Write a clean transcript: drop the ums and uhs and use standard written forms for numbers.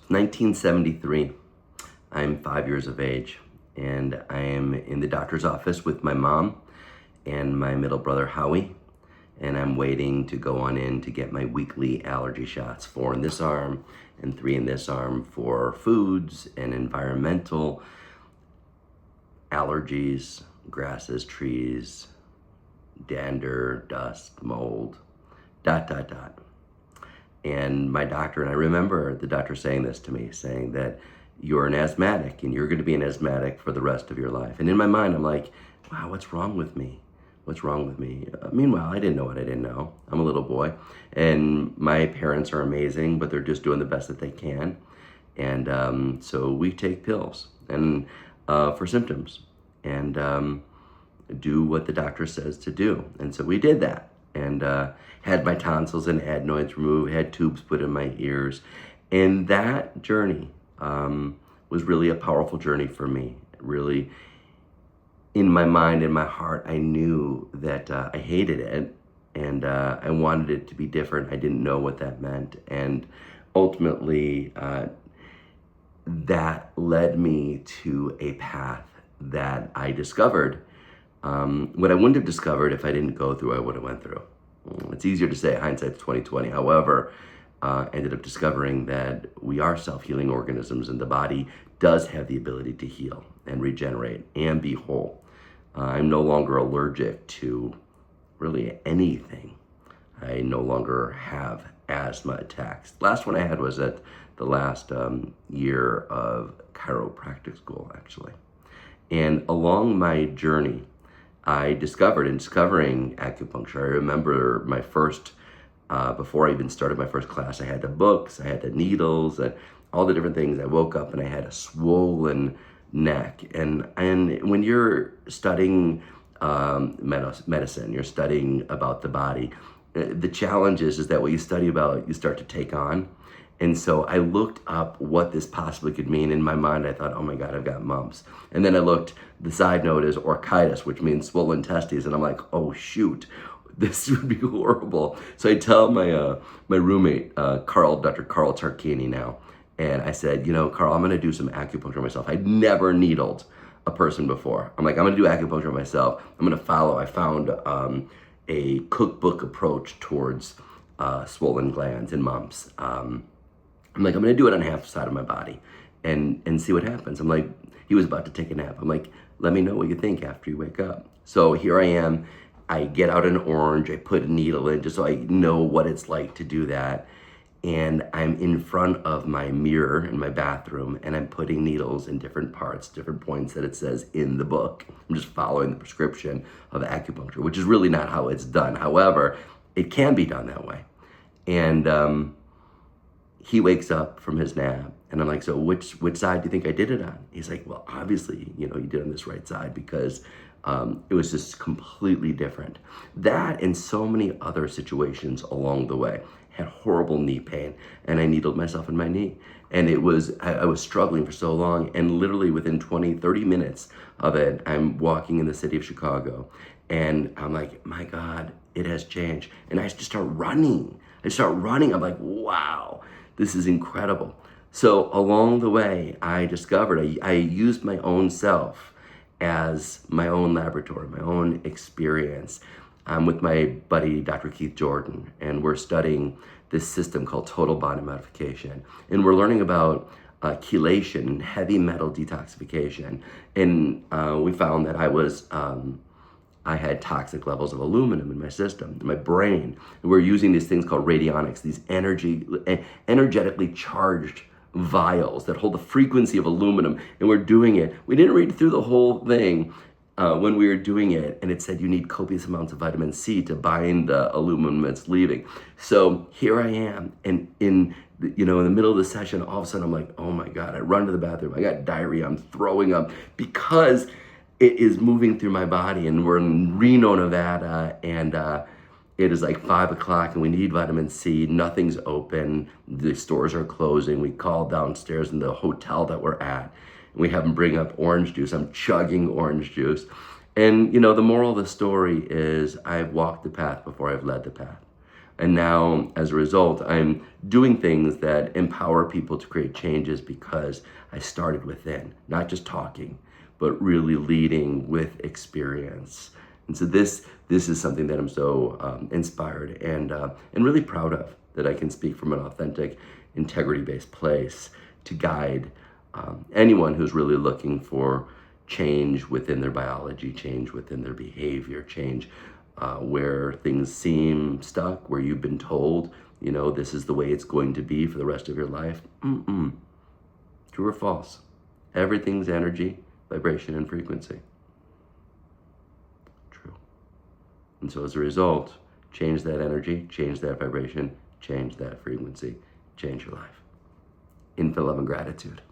1973. I'm 5 years of age, and I am in the doctor's office with my mom and my middle brother Howie, and I'm waiting to go on in to get my weekly allergy shots, 4 in this arm and 3 in this arm for foods and environmental allergies, grasses, trees, dander, dust, mold, dot, dot, dot. And my doctor, and I remember the doctor saying this to me, saying that you're an asthmatic and you're going to be an asthmatic for the rest of your life. And in my mind, I'm like, wow, what's wrong with me? What's wrong with me? Meanwhile, I didn't know what I didn't know. I'm a little boy, and my parents are amazing, but they're just doing the best that they can. And so we take pills and for symptoms, and do what the doctor says to do. And so we did that, and had my tonsils and adenoids removed, had tubes put in my ears. And that journey was really a powerful journey for me. Really, in my mind, in my heart, I knew that I hated it, and I wanted it to be different. I didn't know what that meant. And ultimately, that led me to a path that I discovered, what I wouldn't have discovered if I didn't go through what I went through. It's easier to say hindsight's 2020. However, ended up discovering that we are self-healing organisms, and the body does have the ability to heal and regenerate and be whole. I'm no longer allergic to really anything. I no longer have asthma attacks. Last one I had was at the last year of chiropractic school, actually. And along my journey, I discovered, in discovering acupuncture, I remember my first, before I even started my first class, I had the books, I had the needles, and all the different things. I woke up and I had a swollen neck. And when you're studying medicine, you're studying about the body, the challenge is that what you study about, you start to take on. And so I looked up what this possibly could mean. In my mind, I thought, oh my God, I've got mumps. And then I looked, the side note is orchitis, which means swollen testes. And I'm like, oh shoot, this would be horrible. So I tell my my roommate, Dr. Carl Tarkini now, and I said, Carl, I'm gonna do some acupuncture myself. I'd never needled a person before. I'm like, I'm gonna do acupuncture myself. I'm gonna follow. I found a cookbook approach towards swollen glands and mumps. I'm like, I'm gonna do it on half the side of my body and see what happens. I'm like, he was about to take a nap. I'm like, let me know what you think after you wake up. So here I am. I get out an orange, I put a needle in just so I know what it's like to do that. And I'm in front of my mirror in my bathroom, and I'm putting needles in different parts, different points that it says in the book. I'm just following the prescription of acupuncture, which is really not how it's done. However, it can be done that way. And he wakes up from his nap, and I'm like, so which side do you think I did it on? He's like, well, obviously, you did it on this right side because it was just completely different. That and so many other situations along the way. Had horrible knee pain, and I needled myself in my knee. And I was struggling for so long, and literally within 20, 30 minutes of it, I'm walking in the city of Chicago, and I'm like, my God, it has changed. And I just start running. I'm like, wow, this is incredible. So along the way, I discovered, I used my own self as my own laboratory, my own experience. I'm with my buddy, Dr. Keith Jordan, and we're studying this system called total body modification. And we're learning about chelation, heavy metal detoxification. And we found that I had toxic levels of aluminum in my system, in my brain. And we're using these things called radionics, these energetically charged vials that hold the frequency of aluminum. And we're doing it. We didn't read through the whole thing when we were doing it, and it said you need copious amounts of vitamin C to bind the aluminum that's leaving. So here I am, and in the middle of the session, all of a sudden I'm like, oh my God, I run to the bathroom, I got diarrhea, I'm throwing up because it is moving through my body. And we're in Reno, Nevada, and it is like 5 o'clock and we need vitamin C. Nothing's open. The stores are closing. We call downstairs in the hotel that we're at. We have them bring up orange juice. I'm chugging orange juice. And the moral of the story is I've walked the path before I've led the path. And now, as a result, I'm doing things that empower people to create changes because I started within, not just talking, but really leading with experience. And so this is something that I'm so inspired and really proud of, that I can speak from an authentic, integrity-based place to guide anyone who's really looking for change within their biology, change within their behavior, change where things seem stuck, where you've been told, this is the way it's going to be for the rest of your life. True or false? Everything's energy, vibration, and frequency. True. And so as a result, change that energy, change that vibration, change that frequency, change your life. Infinite love and gratitude.